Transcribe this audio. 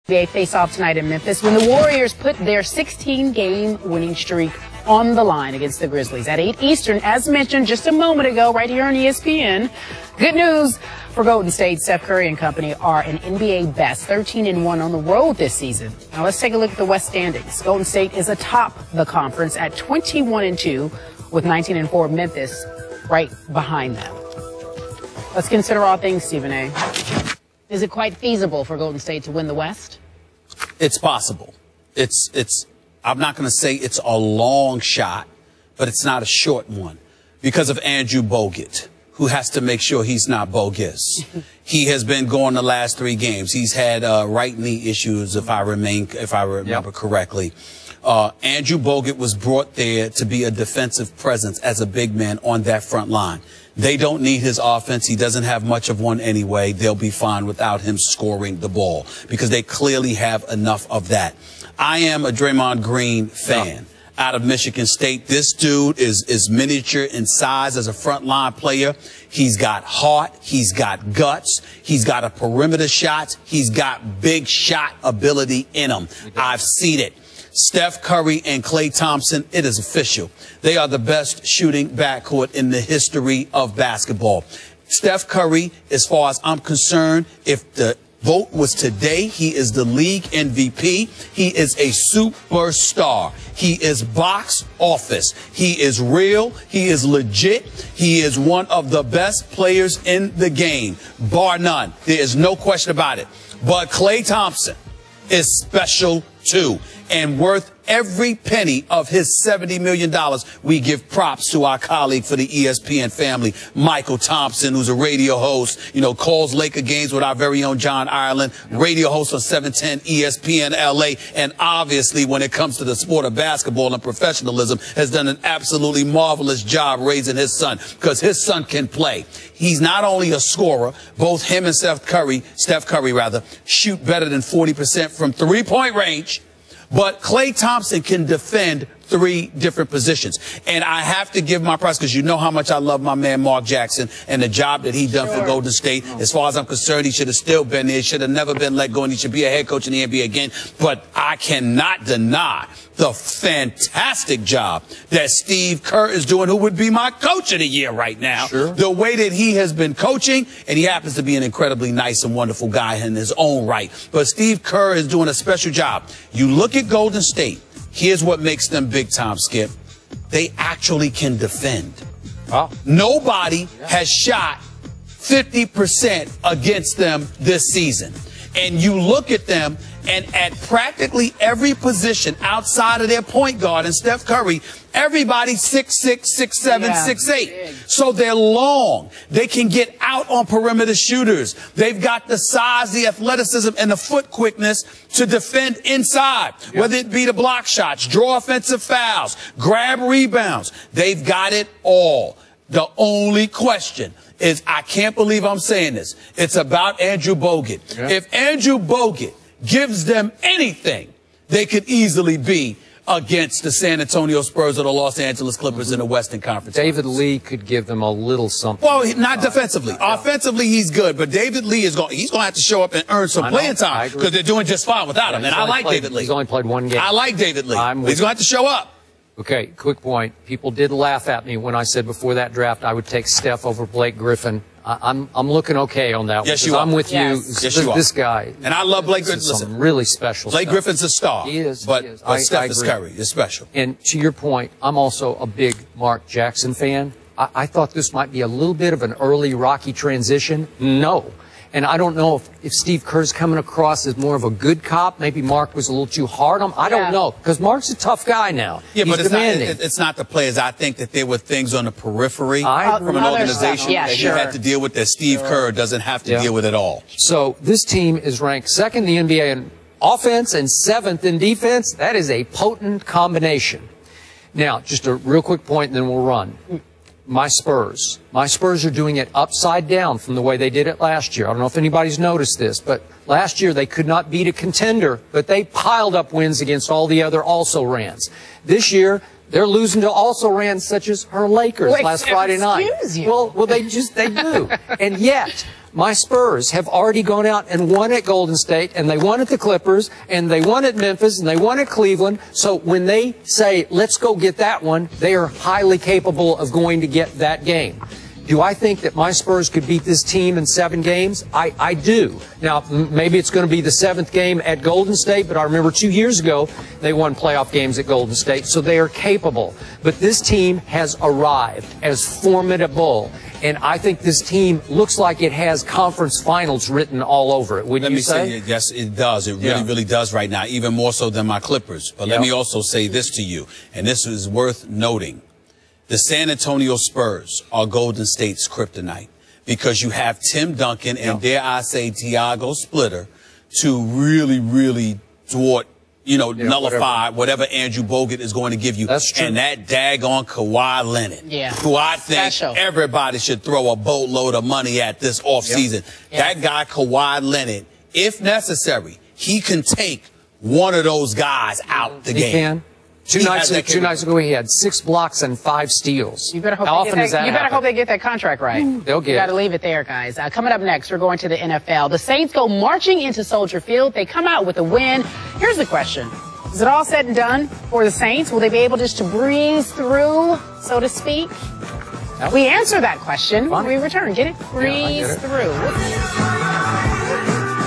They face off tonight in Memphis when the Warriors put their 16-game winning streak on the line against the Grizzlies at 8 Eastern, as mentioned just a moment ago, right here on ESPN. Good news for Golden State. Steph Curry and company are an NBA best, 13-1 on the road this season. Now let's take a look at the West standings. Golden State is atop the conference at 21-2 with 19-4. Memphis right behind them. Let's consider all things, Stephen A. Is it quite feasible for Golden State to win the West? It's possible. I'm not going to say it's a long shot, but it's not a short one because of Andrew Bogut, who has to make sure he's not bogus. He has been going the last 3 games. He's had right knee issues, if I remember correctly. Andrew Bogut was brought there to be a defensive presence as a big man on that front line. They don't need his offense. He doesn't have much of one anyway. They'll be fine without him scoring the ball because they clearly have enough of that. I am a Draymond Green fan out of Michigan State. This dude is miniature in size as a frontline player. He's got heart. He's got guts. He's got a perimeter shot. He's got big shot ability in him. I've seen it. Steph Curry and Klay Thompson, it is official. They are the best shooting backcourt in the history of basketball. Steph Curry, as far as I'm concerned, if the vote was today, he is the league MVP. He is a superstar. He is box office. He is real. He is legit. He is one of the best players in the game, bar none. There is no question about it. But Klay Thompson is special too and worth every penny of his $70 million. We give props to our colleague for the ESPN family, Michael Thompson, who's a radio host, calls Laker games with our very own John Ireland, radio host on 710 ESPN LA, and obviously when it comes to the sport of basketball and professionalism, has done an absolutely marvelous job raising his son, because his son can play. He's not only a scorer, both him and Steph Curry, shoot better than 40% from three-point range. But Klay Thompson can defend 3 different positions. And I have to give my props because you know how much I love my man Mark Jackson and the job that he done for Golden State. As far as I'm concerned, he should have still been there. Should have never been let go, and he should be a head coach in the NBA again. But I cannot deny the fantastic job that Steve Kerr is doing, who would be my coach of the year right now. Sure. The way that he has been coaching, and he happens to be an incredibly nice and wonderful guy in his own right. But Steve Kerr is doing a special job. You look at Golden State. Here's what makes them big time, Skip. They actually can defend. Oh. Nobody has shot 50% against them this season. And you look at them, and at practically every position outside of their point guard and Steph Curry, everybody's 6'6", 6'7", 6'8". So they're long. They can get out on perimeter shooters. They've got the size, the athleticism, and the foot quickness to defend inside, whether it be the block shots, draw offensive fouls, grab rebounds. They've got it all. The only question is, I can't believe I'm saying this, it's about Andrew Bogut. Yeah. If Andrew Bogut gives them anything, they could easily be against the San Antonio Spurs or the Los Angeles Clippers in the Western Conference. David Lee could give them a little something. Well, not defensively. Offensively, he's good, but David Lee he's going to have to show up and earn some playing time because they're doing just fine without him. And I like David Lee. He's only played 1 game. I like David Lee. He's going to have to show up. Okay, quick point. People did laugh at me when I said before that draft I would take Steph over Blake Griffin. I'm looking okay on that one. Yes, you are. I'm with you. Yes, you are. This guy. And I love Blake Griffin. Some really special Blake stuff. Griffin's a star. He is. But Steph is Curry is special. And to your point, I'm also a big Mark Jackson fan. I thought this might be a little bit of an early rocky transition. No. And I don't know if Steve Kerr's coming across as more of a good cop. Maybe Mark was a little too hard on him. I don't know, because Mark's a tough guy now. Yeah, He's but demanding. It's not the players. I think that there were things on the periphery from an organization that he had to deal with that Steve Kerr doesn't have to deal with at all. So this team is ranked 2nd in the NBA in offense and 7th in defense. That is a potent combination. Now, just a real quick point, and then we'll run. My Spurs are doing it upside down from the way they did it last year. I don't know if anybody's noticed this, but last year they could not beat a contender, but they piled up wins against all the other also-rans. This year, They're losing to also-rans such as her Lakers last Friday night. Excuse you. Well, they do. And yet, my Spurs have already gone out and won at Golden State, and they won at the Clippers, and they won at Memphis, and they won at Cleveland. So when they say, let's go get that one, they are highly capable of going to get that game. Do I think that my Spurs could beat this team in 7 games? I do. Now, maybe it's going to be the 7th game at Golden State, but I remember 2 years ago they won playoff games at Golden State, so they are capable. But this team has arrived as formidable, and I think this team looks like it has conference finals written all over it. Wouldn't you say? Let me say, yes, it does. It really, really does right now, even more so than my Clippers. But let me also say this to you, and this is worth noting. The San Antonio Spurs are Golden State's kryptonite because you have Tim Duncan and, dare I say, Tiago Splitter to really, really thwart, nullify whatever Andrew Bogut is going to give you. That's true. And that daggone Kawhi Leonard, who I think everybody should throw a boatload of money at this offseason. That guy, Kawhi Leonard, if necessary, he can take one of those guys out the game. He can. Two nights ago, he had 6 blocks and 5 steals. You better hope they get that contract right. They'll get it. You got to leave it there, guys. Coming up next, we're going to the NFL. The Saints go marching into Soldier Field. They come out with a win. Here's the question. Is it all said and done for the Saints? Will they be able just to breeze through, so to speak? We answer that question when we return. Get it? Breeze through.